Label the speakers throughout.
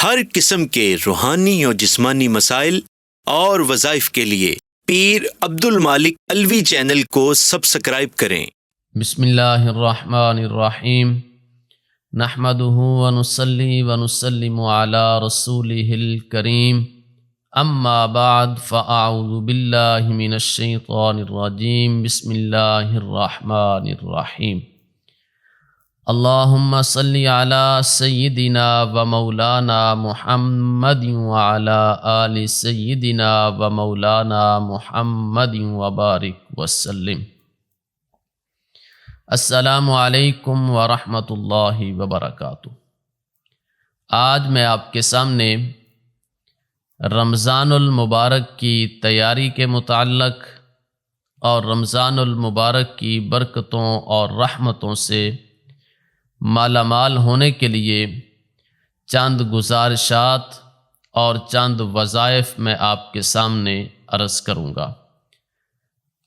Speaker 1: ہر قسم کے روحانی اور جسمانی مسائل اور وظائف کے لیے پیر عبد المالک الوی چینل کو سبسکرائب کریں۔
Speaker 2: بسم اللہ الرحمن الرحیم، نحمدہ ونصلی ونسلم علی رسولہ الکریم، اما بعد فاعوذ باللہ من الشیطان الرجیم، بسم اللہ الرحمن الرحیم۔ اللہم صلی علی سیدنا و مولانا محمد وعلی آل سیدنا و مولانا محمد وبارک وسلم۔ السلام علیکم ورحمۃ اللہ وبرکاتہ۔ آج میں آپ کے سامنے رمضان المبارک کی تیاری کے متعلق اور رمضان المبارک کی برکتوں اور رحمتوں سے مالا مال ہونے کے لیے چند گزارشات اور چند وظائف میں آپ کے سامنے عرض کروں گا۔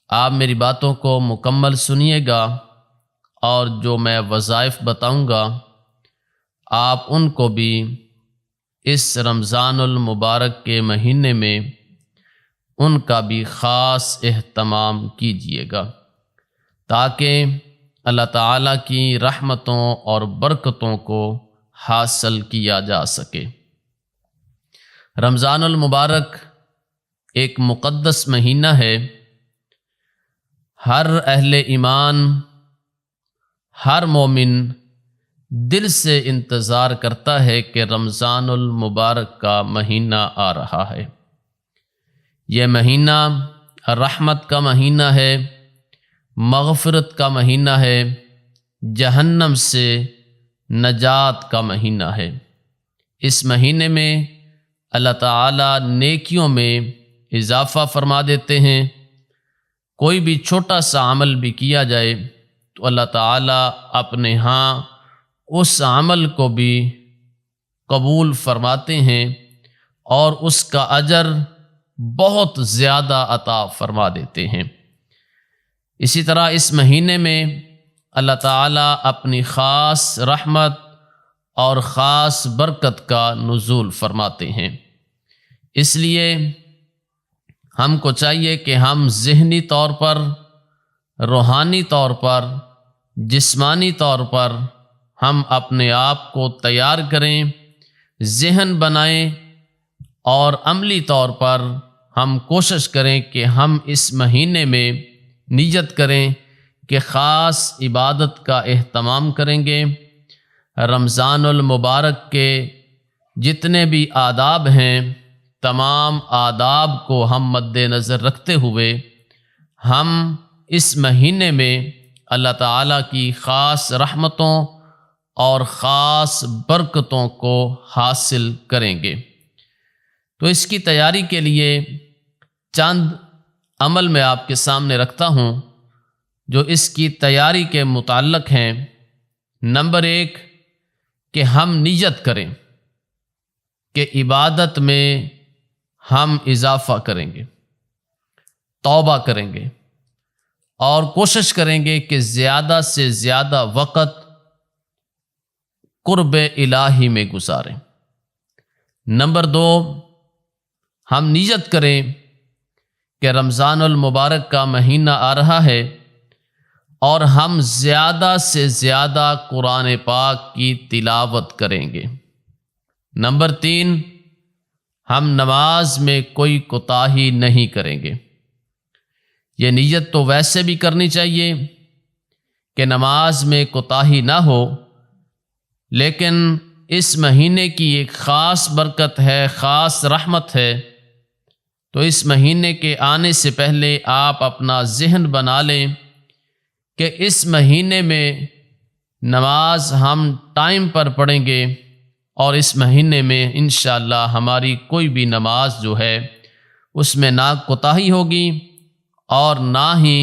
Speaker 2: آپ میری باتوں کو مکمل سنیے گا اور جو میں وظائف بتاؤں گا آپ ان کو بھی اس رمضان المبارک کے مہینے میں ان کا بھی خاص اہتمام کیجیے گا، تاکہ اللہ تعالیٰ کی رحمتوں اور برکتوں کو حاصل کیا جا سکے۔ رمضان المبارک ایک مقدس مہینہ ہے۔ ہر اہل ایمان، ہر مومن دل سے انتظار کرتا ہے کہ رمضان المبارک کا مہینہ آ رہا ہے۔ یہ مہینہ رحمت کا مہینہ ہے، مغفرت کا مہینہ ہے، جہنم سے نجات کا مہینہ ہے۔ اس مہینے میں اللہ تعالیٰ نیکیوں میں اضافہ فرما دیتے ہیں۔ کوئی بھی چھوٹا سا عمل بھی کیا جائے تو اللہ تعالیٰ اپنے ہاں اس عمل کو بھی قبول فرماتے ہیں اور اس کا اجر بہت زیادہ عطا فرما دیتے ہیں۔ اسی طرح اس مہینے میں اللہ تعالیٰ اپنی خاص رحمت اور خاص برکت کا نزول فرماتے ہیں۔ اس لیے ہم کو چاہیے کہ ہم ذہنی طور پر، روحانی طور پر، جسمانی طور پر ہم اپنے آپ کو تیار کریں، ذہن بنائیں اور عملی طور پر ہم کوشش کریں کہ ہم اس مہینے میں نیت کریں کہ خاص عبادت کا اہتمام کریں گے۔ رمضان المبارک کے جتنے بھی آداب ہیں، تمام آداب کو ہم مد نظر رکھتے ہوئے ہم اس مہینے میں اللہ تعالیٰ کی خاص رحمتوں اور خاص برکتوں کو حاصل کریں گے۔ تو اس کی تیاری کے لیے چند عمل میں آپ کے سامنے رکھتا ہوں جو اس کی تیاری کے متعلق ہیں۔ نمبر 1 کہ ہم نیت کریں کہ عبادت میں ہم اضافہ کریں گے، توبہ کریں گے اور کوشش کریں گے کہ زیادہ سے زیادہ وقت قرب الہی میں گزاریں۔ نمبر 2 ہم نیت کریں کہ رمضان المبارک کا مہینہ آ رہا ہے اور ہم زیادہ سے زیادہ قرآن پاک کی تلاوت کریں گے۔ نمبر 3 ہم نماز میں کوئی کوتاہی نہیں کریں گے۔ یہ نیت تو ویسے بھی کرنی چاہیے کہ نماز میں کوتاہی نہ ہو، لیکن اس مہینے کی ایک خاص برکت ہے، خاص رحمت ہے، تو اس مہینے کے آنے سے پہلے آپ اپنا ذہن بنا لیں کہ اس مہینے میں نماز ہم ٹائم پر پڑھیں گے اور اس مہینے میں انشاءاللہ ہماری کوئی بھی نماز جو ہے اس میں نہ کوتاہی ہوگی اور نہ ہی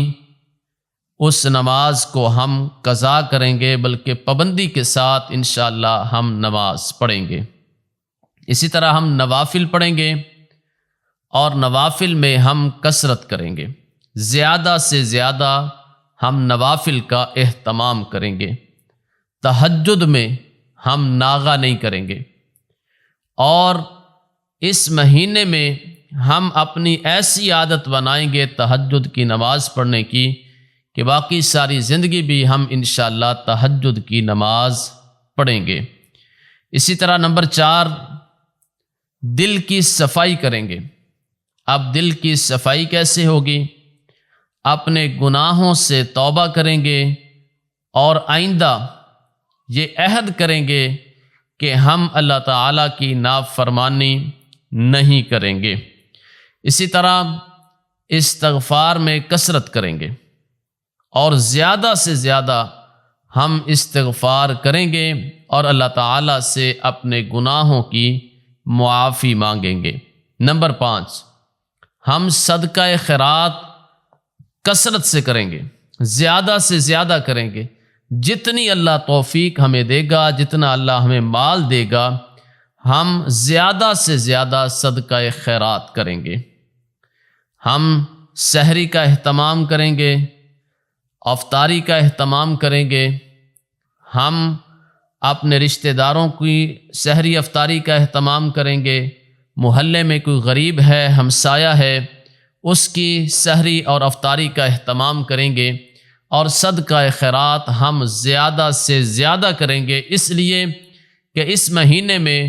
Speaker 2: اس نماز کو ہم قضا کریں گے، بلکہ پابندی کے ساتھ انشاءاللہ ہم نماز پڑھیں گے۔ اسی طرح ہم نوافل پڑھیں گے اور نوافل میں ہم کثرت کریں گے، زیادہ سے زیادہ ہم نوافل کا اہتمام کریں گے۔ تہجد میں ہم ناغہ نہیں کریں گے اور اس مہینے میں ہم اپنی ایسی عادت بنائیں گے تہجد کی نماز پڑھنے کی کہ باقی ساری زندگی بھی ہم انشاءاللہ تہجد کی نماز پڑھیں گے۔ اسی طرح نمبر 4، دل کی صفائی کریں گے۔ اب دل کی صفائی کیسے ہوگی؟ اپنے گناہوں سے توبہ کریں گے اور آئندہ یہ عہد کریں گے کہ ہم اللہ تعالیٰ کی نافرمانی نہیں کریں گے۔ اسی طرح استغفار میں کثرت کریں گے اور زیادہ سے زیادہ ہم استغفار کریں گے اور اللہ تعالیٰ سے اپنے گناہوں کی معافی مانگیں گے۔ نمبر 5، ہم صدقہ خیرات کثرت سے کریں گے، زیادہ سے زیادہ کریں گے۔ جتنی اللہ توفیق ہمیں دے گا، جتنا اللہ ہمیں مال دے گا، ہم زیادہ سے زیادہ صدقہ خیرات کریں گے۔ ہم سحری کا اہتمام کریں گے، افطاری کا اہتمام کریں گے۔ ہم اپنے رشتہ داروں کی سحری افطاری کا اہتمام کریں گے۔ محلے میں کوئی غریب ہے، ہمسایہ ہے، اس کی سحری اور افطاری کا اہتمام کریں گے اور صدقہ خیرات ہم زیادہ سے زیادہ کریں گے، اس لیے کہ اس مہینے میں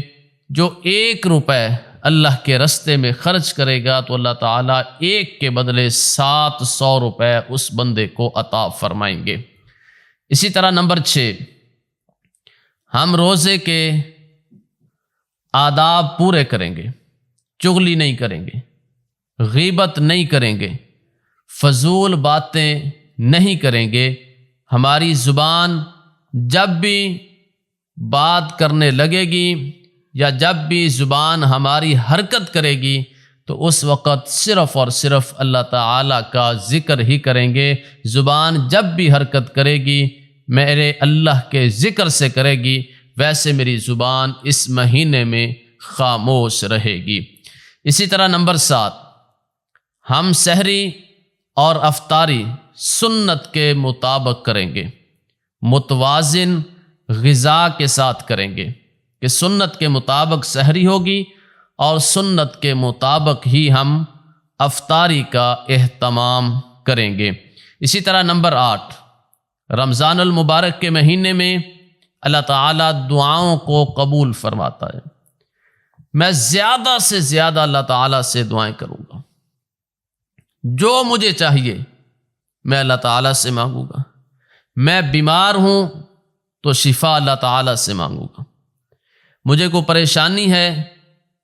Speaker 2: جو 1 روپے اللہ کے رستے میں خرچ کرے گا تو اللہ تعالیٰ 1 کے بدلے 700 روپے اس بندے کو عطا فرمائیں گے۔ اسی طرح نمبر 6، ہم روزے کے آداب پورے کریں گے، چغلی نہیں کریں گے، غیبت نہیں کریں گے، فضول باتیں نہیں کریں گے۔ ہماری زبان جب بھی بات کرنے لگے گی یا جب بھی زبان ہماری حرکت کرے گی تو اس وقت صرف اور صرف اللہ تعالیٰ کا ذکر ہی کریں گے۔ زبان جب بھی حرکت کرے گی میرے اللہ کے ذکر سے کرے گی، ویسے میری زبان اس مہینے میں خاموش رہے گی۔ اسی طرح نمبر 7، ہم سحری اور افطاری سنت کے مطابق کریں گے، متوازن غذا کے ساتھ کریں گے کہ سنت کے مطابق سحری ہوگی اور سنت کے مطابق ہی ہم افطاری کا اہتمام کریں گے۔ اسی طرح نمبر 8، رمضان المبارک کے مہینے میں اللہ تعالیٰ دعاؤں کو قبول فرماتا ہے۔ میں زیادہ سے زیادہ اللہ تعالیٰ سے دعائیں کروں گا، جو مجھے چاہیے میں اللہ تعالیٰ سے مانگوں گا۔ میں بیمار ہوں تو شفا اللہ تعالیٰ سے مانگوں گا، مجھے کوئی پریشانی ہے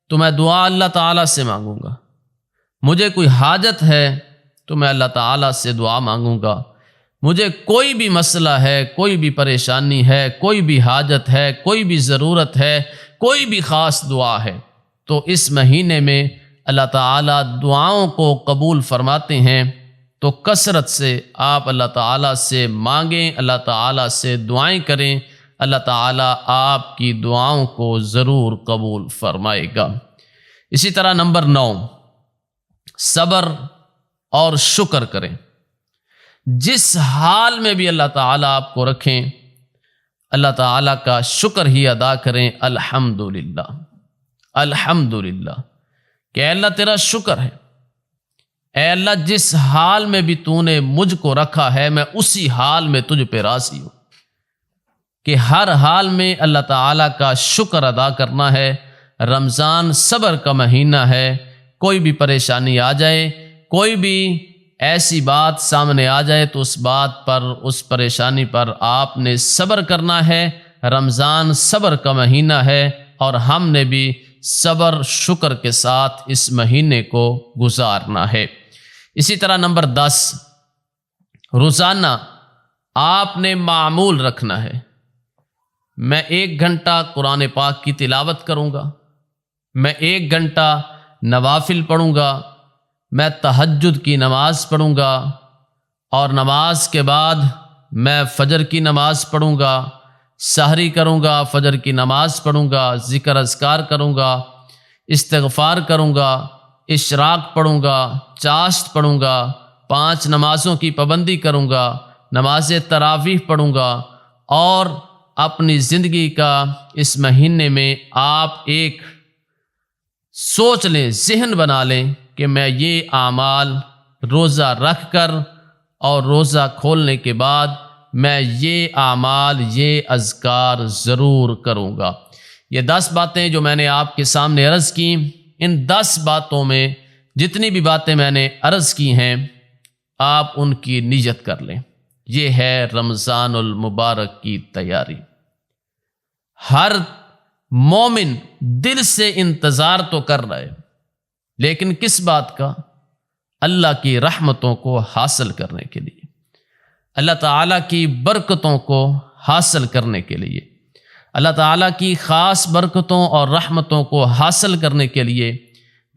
Speaker 2: تو میں دعا اللہ تعالیٰ سے مانگوں گا، مجھے کوئی حاجت ہے تو میں اللہ تعالیٰ سے دعا مانگوں گا۔ مجھے کوئی بھی مسئلہ ہے، کوئی بھی پریشانی ہے، کوئی بھی حاجت ہے، کوئی بھی ضرورت ہے، کوئی بھی خاص دعا ہے تو اس مہینے میں اللہ تعالیٰ دعاؤں کو قبول فرماتے ہیں، تو کثرت سے آپ اللہ تعالیٰ سے مانگیں، اللہ تعالیٰ سے دعائیں کریں، اللہ تعالیٰ آپ کی دعاؤں کو ضرور قبول فرمائے گا۔ اسی طرح نمبر 9، صبر اور شکر کریں۔ جس حال میں بھی اللہ تعالیٰ آپ کو رکھیں، اللہ تعالیٰ کا شکر ہی ادا کریں۔ الحمدللہ، الحمدللہ، کہ اے اللہ تیرا شکر ہے، اے اللہ جس حال میں بھی تو نے مجھ کو رکھا ہے میں اسی حال میں تجھ پہ راضی ہوں، کہ ہر حال میں اللہ تعالیٰ کا شکر ادا کرنا ہے۔ رمضان صبر کا مہینہ ہے، کوئی بھی پریشانی آ جائے، کوئی بھی ایسی بات سامنے آ جائے تو اس بات پر، اس پریشانی پر آپ نے صبر کرنا ہے۔ رمضان صبر کا مہینہ ہے اور ہم نے بھی صبر شکر کے ساتھ اس مہینے کو گزارنا ہے۔ اسی طرح نمبر 10، روزانہ آپ نے معمول رکھنا ہے، میں 1 گھنٹہ قرآن پاک کی تلاوت کروں گا، میں 1 گھنٹہ نوافل پڑھوں گا، میں تہجد کی نماز پڑھوں گا اور نماز کے بعد میں فجر کی نماز پڑھوں گا، سحری کروں گا، فجر کی نماز پڑھوں گا، ذکر اذکار کروں گا، استغفار کروں گا، اشراق پڑھوں گا، چاشت پڑھوں گا، 5 نمازوں کی پابندی کروں گا، نماز تراویح پڑھوں گا، اور اپنی زندگی کا اس مہینے میں آپ ایک سوچ لیں، ذہن بنا لیں کہ میں یہ اعمال روزہ رکھ کر اور روزہ کھولنے کے بعد میں یہ اعمال، یہ اذکار ضرور کروں گا۔ یہ 10 باتیں جو میں نے آپ کے سامنے عرض کی، ان 10 باتوں میں جتنی بھی باتیں میں نے عرض کی ہیں آپ ان کی نیت کر لیں۔ یہ ہے رمضان المبارک کی تیاری۔ ہر مومن دل سے انتظار تو کر رہا ہے، لیکن کس بات کا؟ اللہ کی رحمتوں کو حاصل کرنے کے لیے، اللہ تعالیٰ کی برکتوں کو حاصل کرنے کے لیے، اللہ تعالیٰ کی خاص برکتوں اور رحمتوں کو حاصل کرنے کے لیے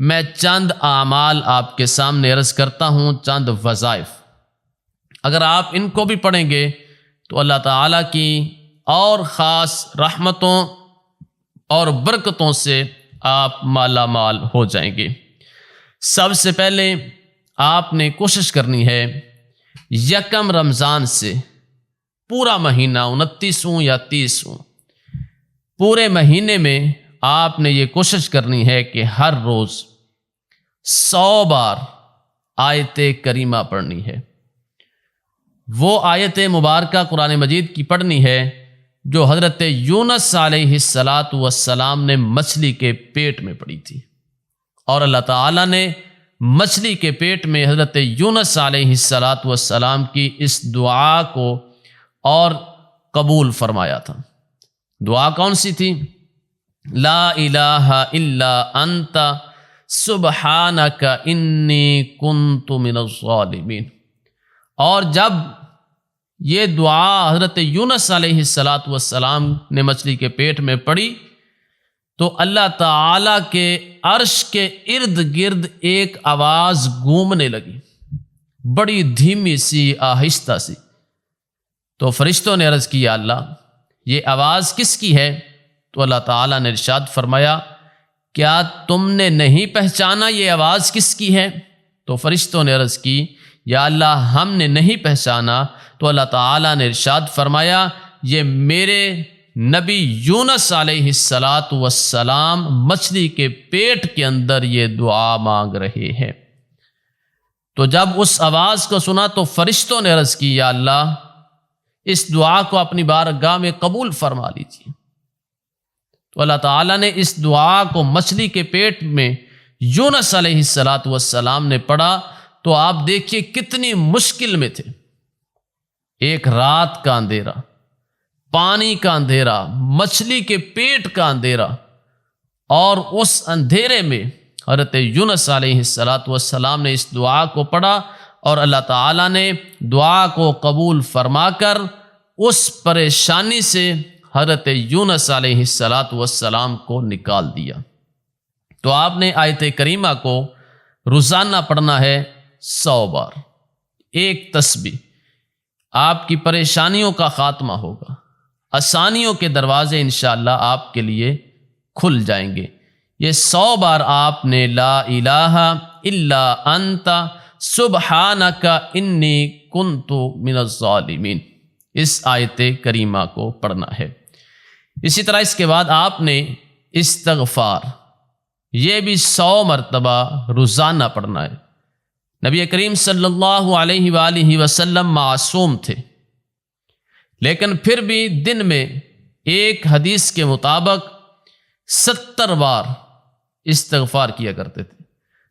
Speaker 2: میں چند اعمال آپ کے سامنے عرض کرتا ہوں، چند وظائف۔ اگر آپ ان کو بھی پڑھیں گے تو اللہ تعالیٰ کی اور خاص رحمتوں اور برکتوں سے آپ مالا مال ہو جائیں گے۔ سب سے پہلے آپ نے کوشش کرنی ہے یکم رمضان سے پورا مہینہ 29 یا 30 پورے مہینے میں آپ نے یہ کوشش کرنی ہے کہ ہر روز 100 بار آیت کریمہ پڑھنی ہے۔ وہ آیت مبارکہ قرآن مجید کی پڑھنی ہے جو حضرت یونس علیہ السلام نے مچھلی کے پیٹ میں پڑھی تھی، اور اللہ تعالیٰ نے مچھلی کے پیٹ میں حضرت یونس علیہ السلام کی اس دعا کو اور قبول فرمایا تھا۔ دعا کون سی تھی؟ لا الہ الا انت سبحانک انی کنت من الظالمین۔ اور جب یہ دعا حضرت یونس علیہ السلام نے مچھلی کے پیٹ میں پڑھی تو اللہ تعالیٰ کے عرش کے ارد گرد ایک آواز گونجنے لگی، بڑی دھیمی سی، آہستہ سی۔ تو فرشتوں نے عرض کی، یا اللہ یہ آواز کس کی ہے؟ تو اللہ تعالیٰ نے ارشاد فرمایا، کیا تم نے نہیں پہچانا یہ آواز کس کی ہے؟ تو فرشتوں نے عرض کی، یا اللہ ہم نے نہیں پہچانا۔ تو اللہ تعالیٰ نے ارشاد فرمایا، یہ میرے نبی یونس علیہ السلام مچھلی کے پیٹ کے اندر یہ دعا مانگ رہے ہیں۔ تو جب اس آواز کو سنا تو فرشتوں نے عرض کی، یا اللہ اس دعا کو اپنی بارگاہ میں قبول فرما لیجیے۔ تو اللہ تعالیٰ نے اس دعا کو مچھلی کے پیٹ میں یونس علیہ السلام نے پڑھا تو آپ دیکھیے کتنی مشکل میں تھے۔ ایک رات کا اندھیرا، پانی کا اندھیرا، مچھلی کے پیٹ کا اندھیرا، اور اس اندھیرے میں حضرت یونس علیہ السلام نے اس دعا کو پڑھا اور اللہ تعالیٰ نے دعا کو قبول فرما کر اس پریشانی سے حضرت یونس علیہ السلام کو نکال دیا۔ تو آپ نے آیت کریمہ کو روزانہ پڑھنا ہے 100 بار، ایک تسبیح۔ آپ کی پریشانیوں کا خاتمہ ہوگا، آسانیوں کے دروازے انشاءاللہ آپ کے لیے کھل جائیں گے۔ یہ 100 بار آپ نے لا الہ الا انت سبحانک انی کنت من الظالمین اس آیت کریمہ کو پڑھنا ہے۔ اسی طرح اس کے بعد آپ نے استغفار، یہ بھی 100 مرتبہ روزانہ پڑھنا ہے۔ نبی کریم صلی اللہ علیہ وآلہ وسلم معصوم تھے، لیکن پھر بھی دن میں ایک حدیث کے مطابق 70 بار استغفار کیا کرتے تھے،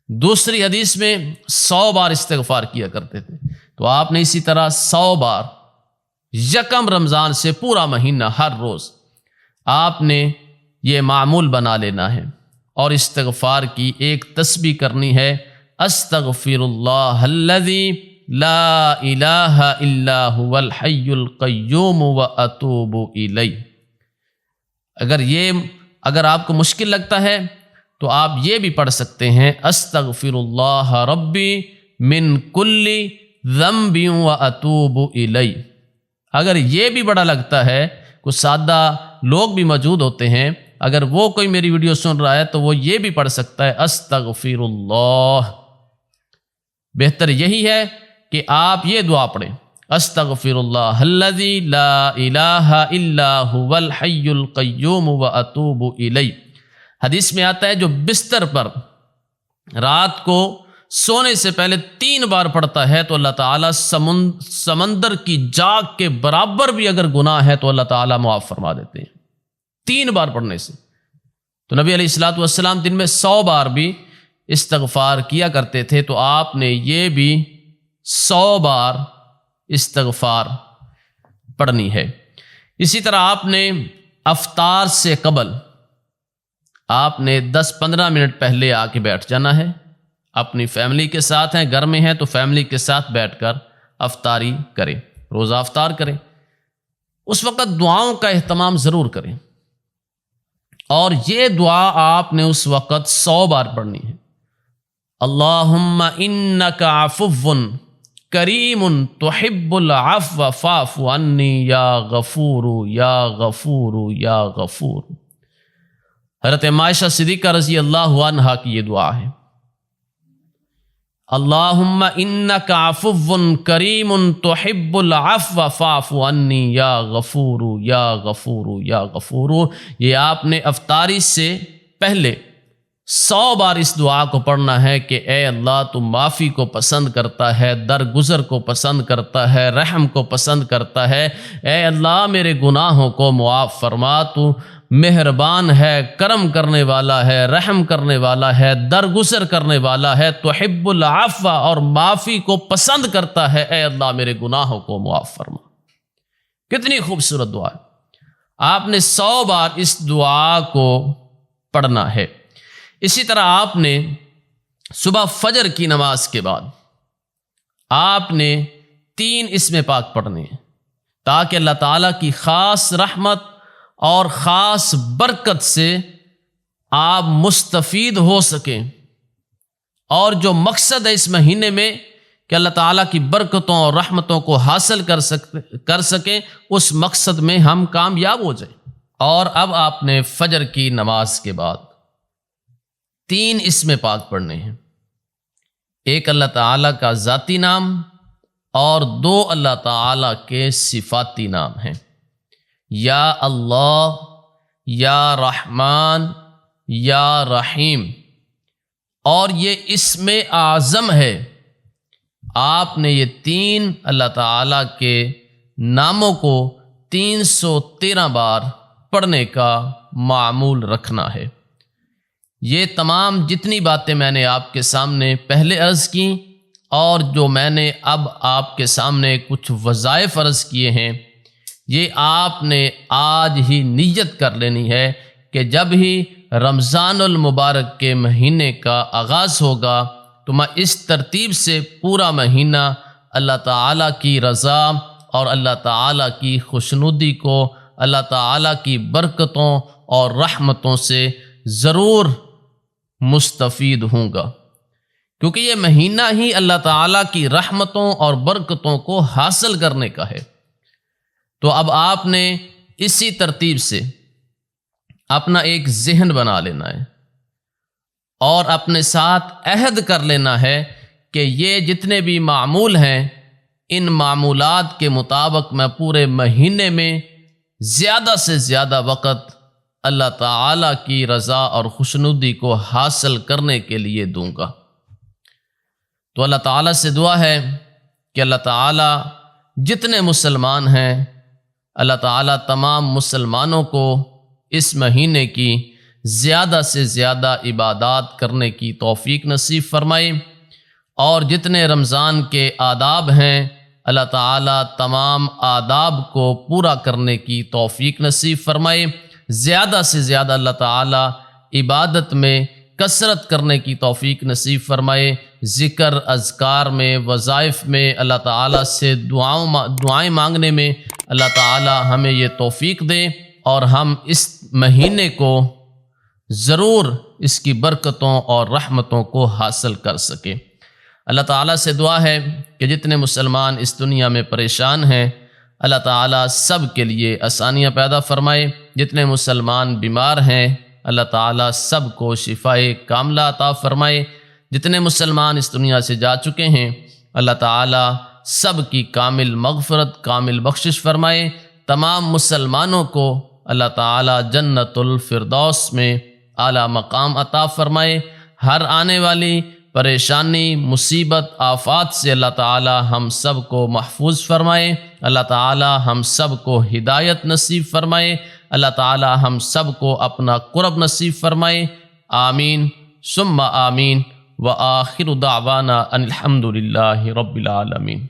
Speaker 2: دوسری حدیث میں 100 بار استغفار کیا کرتے تھے۔ تو آپ نے اسی طرح 100 بار یکم رمضان سے پورا مہینہ ہر روز آپ نے یہ معمول بنا لینا ہے، اور استغفار کی ایک تسبیح کرنی ہے، استغفر اللہ الذی لا الہ الا هو الحی القیوم واتوب الیہ۔ اگر آپ کو مشکل لگتا ہے تو آپ یہ بھی پڑھ سکتے ہیں، استغفر اللہ ربی من کل ذنب واتوب الیہ۔ اگر یہ بھی بڑا لگتا ہے، کچھ سادہ لوگ بھی موجود ہوتے ہیں، اگر وہ کوئی میری ویڈیو سن رہا ہے تو وہ یہ بھی پڑھ سکتا ہے، استغفر اللہ۔ بہتر یہی ہے کہ آپ یہ دعا پڑھیں، استغفر اللہ الذی لا الہ الا هو الحی القیوم واتوب الیہ۔ حدیث میں آتا ہے جو بستر پر رات کو سونے سے پہلے 3 بار پڑھتا ہے تو اللہ تعالیٰ سمندر کی جاگ کے برابر بھی اگر گناہ ہے تو اللہ تعالیٰ معاف فرما دیتے ہیں 3 بار پڑھنے سے۔ تو نبی علیہ الصلوۃ والسلام دن میں 100 بار بھی استغفار کیا کرتے تھے، تو آپ نے یہ بھی 100 بار استغفار پڑھنی ہے۔ اسی طرح آپ نے افطار سے قبل آپ نے 10-15 منٹ پہلے آ کے بیٹھ جانا ہے۔ اپنی فیملی کے ساتھ ہیں، گھر میں ہیں تو فیملی کے ساتھ بیٹھ کر افطاری کریں، روزہ افطار کریں۔ اس وقت دعاؤں کا اہتمام ضرور کریں، اور یہ دعا آپ نے اس وقت 100 بار پڑھنی ہے۔ اللہم انک عفو کریم تحب العفو فاعف عنی یا غفور یا غفور یا غفور۔ حضرت عائشہ صدیقہ رضی اللہ عنہا کی یہ دعا ہے، اللہم انک عفو کریم تحب العفو فاعف عنی یا غفور یا غفور یا غفور۔ یہ آپ نے افطاری سے پہلے 100 بار اس دعا کو پڑھنا ہے کہ اے اللہ تو معافی کو پسند کرتا ہے، درگزر کو پسند کرتا ہے، رحم کو پسند کرتا ہے۔ اے اللہ میرے گناہوں کو معاف فرما، تو مہربان ہے، کرم کرنے والا ہے، رحم کرنے والا ہے، درگزر کرنے والا ہے، تحب العفو اور معافی کو پسند کرتا ہے۔ اے اللہ میرے گناہوں کو معاف فرما۔ کتنی خوبصورت دعا ہے، آپ نے 100 بار اس دعا کو پڑھنا ہے۔ اسی طرح آپ نے صبح فجر کی نماز کے بعد آپ نے 3 اسم پاک پڑھنے ہیں، تاکہ اللہ تعالیٰ کی خاص رحمت اور خاص برکت سے آپ مستفید ہو سکیں، اور جو مقصد ہے اس مہینے میں کہ اللہ تعالیٰ کی برکتوں اور رحمتوں کو حاصل کر سکیں، اس مقصد میں ہم کامیاب ہو جائیں۔ اور اب آپ نے فجر کی نماز کے بعد 3 اسم پاک پڑھنے ہیں، ایک اللہ تعالیٰ کا ذاتی نام اور 2 اللہ تعالیٰ کے صفاتی نام ہیں، یا اللہ، یا رحمان، یا رحیم۔ اور یہ اسم اعظم ہے، آپ نے یہ 3 اللہ تعالیٰ کے ناموں کو 313 بار پڑھنے کا معمول رکھنا ہے۔ یہ تمام جتنی باتیں میں نے آپ کے سامنے پہلے عرض کی، اور جو میں نے اب آپ کے سامنے کچھ وظائف عرض کیے ہیں، یہ آپ نے آج ہی نیت کر لینی ہے کہ جب ہی رمضان المبارک کے مہینے کا آغاز ہوگا تو میں اس ترتیب سے پورا مہینہ اللہ تعالیٰ کی رضا اور اللہ تعالیٰ کی خوشنودی کو، اللہ تعالیٰ کی برکتوں اور رحمتوں سے ضرور مستفید ہوں گا، کیونکہ یہ مہینہ ہی اللہ تعالیٰ کی رحمتوں اور برکتوں کو حاصل کرنے کا ہے۔ تو اب آپ نے اسی ترتیب سے اپنا ایک ذہن بنا لینا ہے اور اپنے ساتھ عہد کر لینا ہے کہ یہ جتنے بھی معمول ہیں، ان معمولات کے مطابق میں پورے مہینے میں زیادہ سے زیادہ وقت اللہ تعالیٰ کی رضا اور خوشنودی کو حاصل کرنے کے لیے دوں گا۔ تو اللہ تعالیٰ سے دعا ہے کہ اللہ تعالیٰ جتنے مسلمان ہیں، اللہ تعالیٰ تمام مسلمانوں کو اس مہینے کی زیادہ سے زیادہ عبادات کرنے کی توفیق نصیب فرمائے، اور جتنے رمضان کے آداب ہیں اللہ تعالیٰ تمام آداب کو پورا کرنے کی توفیق نصیب فرمائے۔ زیادہ سے زیادہ اللہ تعالیٰ عبادت میں کثرت کرنے کی توفیق نصیب فرمائے، ذکر اذکار میں، وظائف میں، اللہ تعالیٰ سے دعائیں مانگنے میں اللہ تعالیٰ ہمیں یہ توفیق دے، اور ہم اس مہینے کو ضرور اس کی برکتوں اور رحمتوں کو حاصل کر سکیں۔ اللہ تعالیٰ سے دعا ہے کہ جتنے مسلمان اس دنیا میں پریشان ہیں، اللہ تعالیٰ سب کے لیے آسانیاں پیدا فرمائے۔ جتنے مسلمان بیمار ہیں، اللہ تعالیٰ سب کو شفائے کاملہ عطا فرمائے۔ جتنے مسلمان اس دنیا سے جا چکے ہیں، اللہ تعالیٰ سب کی کامل مغفرت، کامل بخشش فرمائے۔ تمام مسلمانوں کو اللہ تعالیٰ جنت الفردوس میں اعلیٰ مقام عطا فرمائے، ہر آنے والی پریشانی، مصیبت، آفات سے اللہ تعالی ہم سب کو محفوظ فرمائے، اللہ تعالی ہم سب کو ہدایت نصیب فرمائے، اللہ تعالی ہم سب کو اپنا قرب نصیب فرمائے، آمین ثم آمین، وآخر دعوانا ان الحمد للہ رب العالمین۔